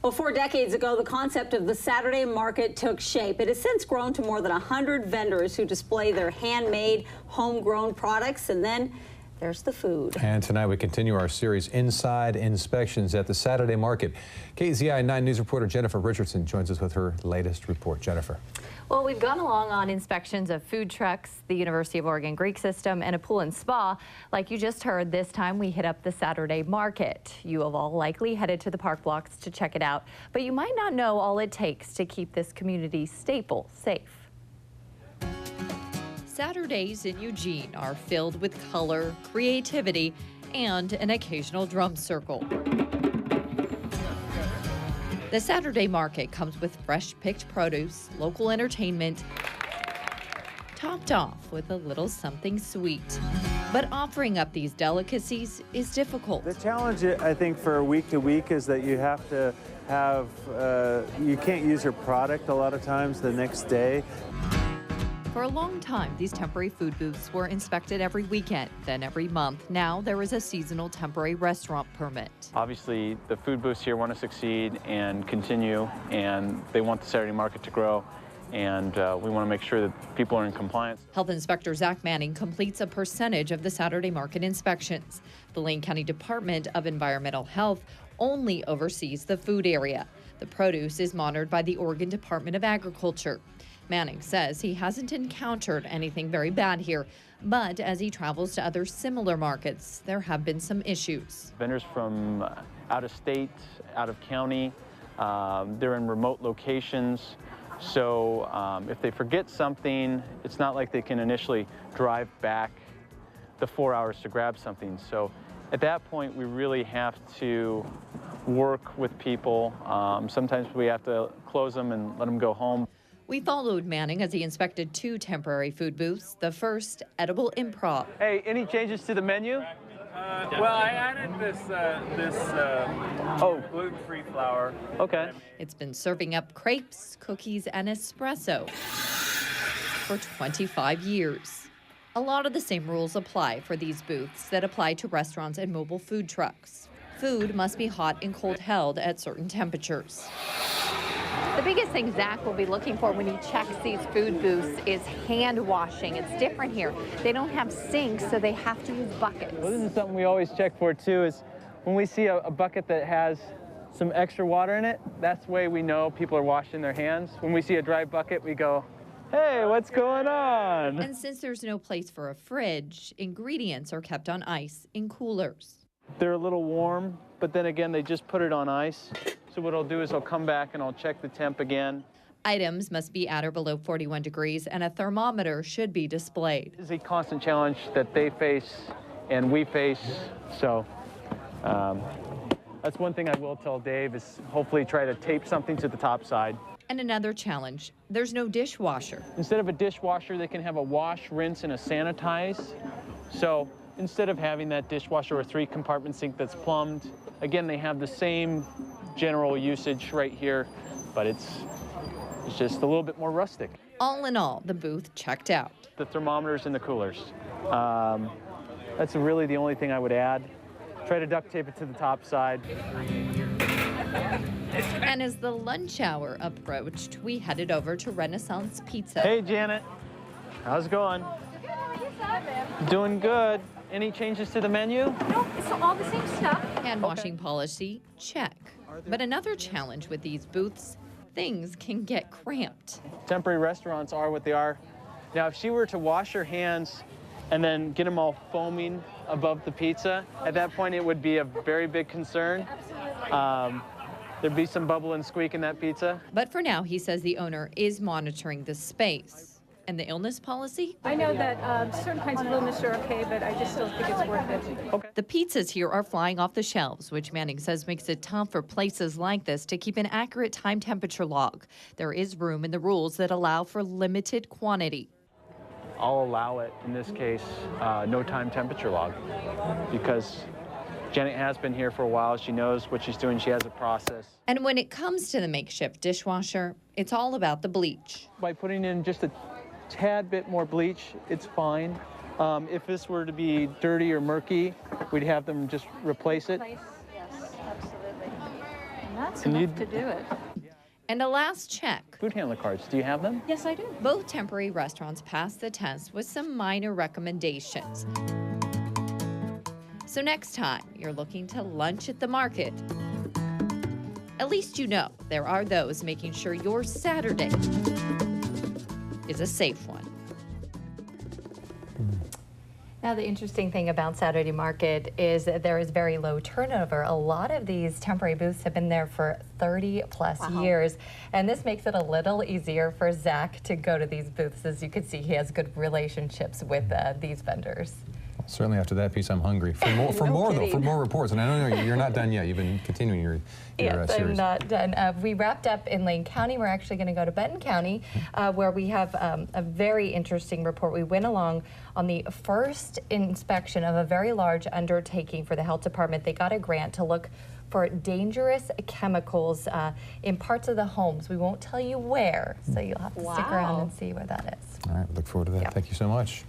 Well, 4 decades ago, the concept of the Saturday market took shape. It has since grown to more than 100 vendors who display their handmade, homegrown products, and then there's the food. And tonight we continue our series, Inside Inspections at the Saturday Market. KZI 9 News reporter Jennifer Richardson joins us with her latest report. Jennifer. Well, we've gone along on inspections of food trucks, the University of Oregon Greek System, and a pool and spa. Like you just heard, this time we hit up the Saturday Market. You have all likely headed to the park blocks to check it out, but you might not know all it takes to keep this community staple safe. Saturdays in Eugene are filled with color, creativity, and an occasional drum circle. The Saturday Market comes with fresh-picked produce, local entertainment, topped off with a little something sweet. But offering up these delicacies is difficult. The challenge, I think, for week to week is that you have to have, you can't use your product a lot of times the next day. For a long time, these temporary food booths were inspected every weekend, then every month. Now there is a seasonal temporary restaurant permit. Obviously, the food booths here want to succeed and continue, and they want the Saturday market to grow, and we want to make sure that people are in compliance. Health Inspector Zach Manning completes a percentage of the Saturday market inspections. The Lane County Department of Environmental Health only oversees the food area. The produce is monitored by the Oregon Department of Agriculture. Manning says he hasn't encountered anything very bad here, but as he travels to other similar markets, there have been some issues. Vendors from out of state, out of county, they're in remote locations, so if they forget something, it's not like they can initially drive back the 4 hours to grab something. So at that point, we really have to work with people. Sometimes we have to close them and let them go home. We followed Manning as he inspected 2 temporary food booths. The first, Edible Improv. Hey, any changes to the menu? Well, I added this gluten-free flour. Okay. It's been serving up crepes, cookies, and espresso for 25 years. A lot of the same rules apply for these booths that apply to restaurants and mobile food trucks. Food must be hot and cold held at certain temperatures. The biggest thing Zach will be looking for when he checks these food booths is hand washing. It's different here. They don't have sinks, so they have to use buckets. Well, this is something we always check for too, is when we see a bucket that has some extra water in it, that's the way we know people are washing their hands. When we see a dry bucket, we go, hey, what's going on? And since there's no place for a fridge, ingredients are kept on ice in coolers. They're a little warm, but then again, they just put it on ice. So what I'll do is I'll come back and I'll check the temp again. Items must be at or below 41 degrees, and a thermometer should be displayed. It's a constant challenge that they face and we face. So that's one thing I will tell Dave, is hopefully try to tape something to the top side. And another challenge, there's no dishwasher. Instead of a dishwasher, they can have a wash, rinse, and a sanitize. So instead of having that dishwasher or 3-compartment sink that's plumbed, again, they have the same general usage right here, but it's just a little bit more rustic. All in all, the booth checked out. The thermometers and the coolers. That's really the only thing I would add. Try to duct tape it to the top side. And as the lunch hour approached, we headed over to Renaissance Pizza. Hey, Janet. How's it going? Good. How are you, Simon? Doing good. Any changes to the menu? No, it's all the same stuff. Hand washing policy, check. But another challenge with these booths, things can get cramped. Temporary restaurants are what they are. Now, if she were to wash her hands and then get them all foaming above the pizza, at that point it would be a very big concern. Absolutely. There'd be some bubble and squeak in that pizza. But for now, he says the owner is monitoring the space. And the illness policy? I know that certain kinds of illness are okay, but I just don't think it's worth it. Okay. The pizzas here are flying off the shelves, which Manning says makes it tough for places like this to keep an accurate time temperature log. There is room in the rules that allow for limited quantity. I'll allow it, in this case, no time temperature log, because Janet has been here for a while. She knows what she's doing. She has a process. And when it comes to the makeshift dishwasher, it's all about the bleach. By putting in just a tad bit more bleach, it's fine. If this were to be dirty or murky, we'd have them just replace it. Yes, absolutely. That's And enough to do it. And a last check. Food handler cards, do you have them? Yes, I do. Both temporary restaurants passed the test with some minor recommendations. So next time you're looking to lunch at the market, at least you know there are those making sure your Saturday is a safe one. Now, the interesting thing about Saturday Market is that there is very low turnover. A lot of these temporary booths have been there for 30+ years, and this makes it a little easier for Zach to go to these booths. As you can see, he has good relationships with these vendors. Certainly after that piece, I'm hungry. For more reports. And I know you're not done yet. You've been continuing your Yes, series. I'm not done. We wrapped up in Lane County. We're actually going to go to Benton County, where we have a very interesting report. We went along on the first inspection of a very large undertaking for the health department. They got a grant to look for dangerous chemicals in parts of the homes. We won't tell you where, so you'll have to stick around and see where that is. All right, look forward to that. Yeah. Thank you so much.